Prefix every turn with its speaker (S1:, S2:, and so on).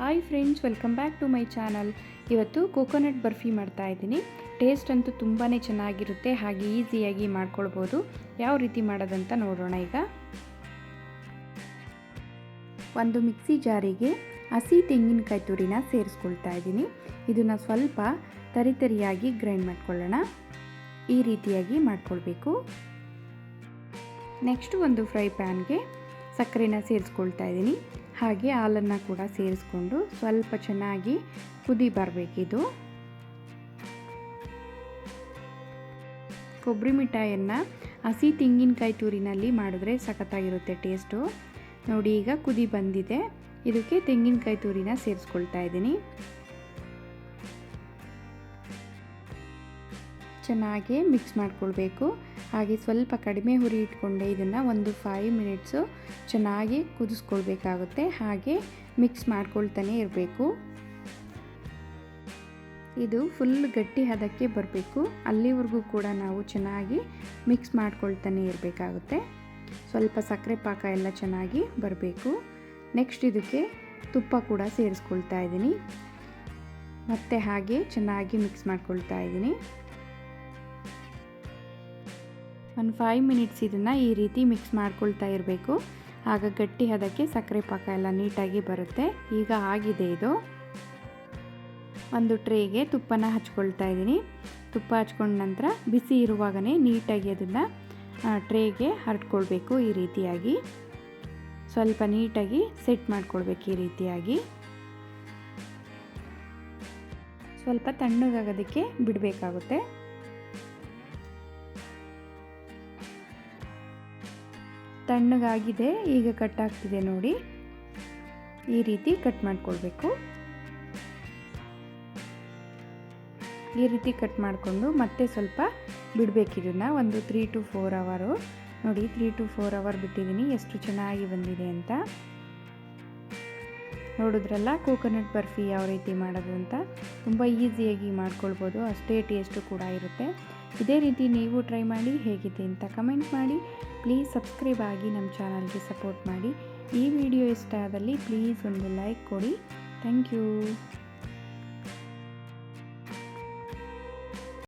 S1: Hi friends, welcome back to my channel. ಇವತ್ತು coconut barfi ಮಾಡ್ತಾ ಇದ್ದೀನಿ. ಟೇಸ್ಟ್ ಅಂತೂ ತುಂಬಾ ಚೆನ್ನಾಗಿರುತ್ತೆ, ಹಾಗೆ ಈಸಿಯಾಗಿ ಮಾಡ್ಕೊಳ್ಬೋದು. ಯಾವ ರೀತಿ ಮಾಡೋದಂತ ನೋಡೋಣ. ಈಗ ಒಂದು ಮಿಕ್ಸಿ ಜಾರಿಗೆ ಹಸಿ ತೆಂಗಿನಕಾಯಿ ತುರಿನ ಸೇರಿಸ್ಕೊಳ್ತಾ ಇದ್ದೀನಿ. ಇದನ್ನು ಸ್ವಲ್ಪ ತರಿತರಿಯಾಗಿ ಗ್ರೈಂಡ್ ಮಾಡ್ಕೊಳ್ಳೋಣ. ಈ ರೀತಿಯಾಗಿ ಮಾಡ್ಕೊಳ್ಬೇಕು. ನೆಕ್ಸ್ಟ್ ಒಂದು ಫ್ರೈ ಪ್ಯಾನ್ಗೆ ಸಕ್ಕರೆನ ಸೇರಿಸ್ಕೊಳ್ತಾ ಇದ್ದೀನಿ. ಹಾಗೆ ಹಾಲನ್ನು ಕೂಡ ಸೇರಿಸ್ಕೊಂಡು ಸ್ವಲ್ಪ ಚೆನ್ನಾಗಿ ಕುದಿ ಬರಬೇಕಿದು. ಕೊಬ್ಬರಿ ಮಿಠಾಯಿಯನ್ನು ಹಸಿ ತೆಂಗಿನಕಾಯಿ ತುರಿನಲ್ಲಿ ಮಾಡಿದ್ರೆ ಸಖತ್ತಾಗಿರುತ್ತೆ ಟೇಸ್ಟು. ನೋಡಿ, ಈಗ ಕುದಿ ಬಂದಿದೆ. ಇದಕ್ಕೆ ತೆಂಗಿನಕಾಯಿ ತುರಿನ ಸೇರಿಸ್ಕೊಳ್ತಾ ಇದ್ದೀನಿ. ಚೆನ್ನಾಗಿ ಮಿಕ್ಸ್ ಮಾಡ್ಕೊಳ್ಬೇಕು. ಹಾಗೆ ಸ್ವಲ್ಪ ಕಡಿಮೆ ಹುರಿ ಇಟ್ಕೊಂಡೆ ಇದನ್ನು ಒಂದು 5 ಮಿನಿಟ್ಸು ಚೆನ್ನಾಗಿ ಕುದಿಸ್ಕೊಳ್ಬೇಕಾಗುತ್ತೆ. ಹಾಗೆ ಮಿಕ್ಸ್ ಮಾಡ್ಕೊಳ್ತಾನೆ ಇರಬೇಕು. ಇದು ಫುಲ್ ಗಟ್ಟಿ ಹದಕ್ಕೆ ಬರಬೇಕು. ಅಲ್ಲಿವರೆಗೂ ಕೂಡ ನಾವು ಚೆನ್ನಾಗಿ ಮಿಕ್ಸ್ ಮಾಡ್ಕೊಳ್ತಾನೆ ಇರಬೇಕಾಗುತ್ತೆ. ಸ್ವಲ್ಪ ಸಕ್ಕರೆ ಪಾಕ ಎಲ್ಲ ಚೆನ್ನಾಗಿ ಬರಬೇಕು. ನೆಕ್ಸ್ಟ್ ಇದಕ್ಕೆ ತುಪ್ಪ ಕೂಡ ಸೇರಿಸ್ಕೊಳ್ತಾ ಇದ್ದೀನಿ. ಮತ್ತು ಹಾಗೆ ಚೆನ್ನಾಗಿ ಮಿಕ್ಸ್ ಮಾಡ್ಕೊಳ್ತಾ ಇದ್ದೀನಿ. ಒಂದು 5 ಮಿನಿಟ್ಸ್ ಇದನ್ನು ಈ ರೀತಿ ಮಿಕ್ಸ್ ಮಾಡ್ಕೊಳ್ತಾ ಇರಬೇಕು. ಆಗ ಗಟ್ಟಿ ಹದಕ್ಕೆ ಸಕ್ಕರೆ ಪಾಕ ಎಲ್ಲ ನೀಟಾಗಿ ಬರುತ್ತೆ. ಈಗ ಆಗಿದೆ ಇದು. ಒಂದು ಟ್ರೇಗೆ ತುಪ್ಪನ ಹಚ್ಕೊಳ್ತಾ ಇದ್ದೀನಿ. ತುಪ್ಪ ಹಚ್ಕೊಂಡ ನಂತರ ಬಿಸಿ ಇರುವಾಗಲೇ ನೀಟಾಗಿ ಅದನ್ನು ಟ್ರೇಗೆ ಹರಡ್ಕೊಳ್ಬೇಕು. ಈ ರೀತಿಯಾಗಿ ಸ್ವಲ್ಪ ನೀಟಾಗಿ ಸೆಟ್ ಮಾಡ್ಕೊಳ್ಬೇಕು. ಈ ರೀತಿಯಾಗಿ ಸ್ವಲ್ಪ ತಣ್ಣಗಾಗೋದಕ್ಕೆ ಬಿಡಬೇಕಾಗುತ್ತೆ. ತಣ್ಣಗಾಗಿದೆ. ಈಗ ಕಟ್ ಆಗ್ತಿದೆ ನೋಡಿ. ಈ ರೀತಿ ಕಟ್ ಮಾಡ್ಕೊಳ್ಬೇಕು. ಈ ರೀತಿ ಕಟ್ ಮಾಡಿಕೊಂಡು ಮತ್ತೆ ಸ್ವಲ್ಪ ಬಿಡಬೇಕಿದನ್ನು ಒಂದು 3 to 4 ಅವರು. ನೋಡಿ, 3 to 4 ಅವರ್ ಬಿಟ್ಟಿದ್ದೀನಿ. ಎಷ್ಟು ಚೆನ್ನಾಗಿ ಬಂದಿದೆ ಅಂತ ನೋಡಿದ್ರಲ್ಲ. ಕೋಕೋನಟ್ ಬರ್ಫಿ ಯಾವ ರೀತಿ ಮಾಡೋದು ಅಂತ ತುಂಬ ಈಸಿಯಾಗಿ ಮಾಡ್ಕೊಳ್ಬೋದು. ಅಷ್ಟೇ ಟೇಸ್ಟು ಕೂಡ ಇರುತ್ತೆ. ಇದೇ ರೀತಿ ನೀವು ಟ್ರೈ ಮಾಡಿ ಹೇಗಿದೆ ಅಂತ ಕಮೆಂಟ್ ಮಾಡಿ. ಪ್ಲೀಸ್ ಸಬ್ಸ್ಕ್ರೈಬ್ ಆಗಿ ನಮ್ಮ ಚಾನಲ್ಗೆ ಸಪೋರ್ಟ್ ಮಾಡಿ. ಈ ವಿಡಿಯೋ ಇಷ್ಟ ಆದಲ್ಲಿ ಪ್ಲೀಸ್ ಒಂದು ಲೈಕ್ ಕೊಡಿ. Thank you.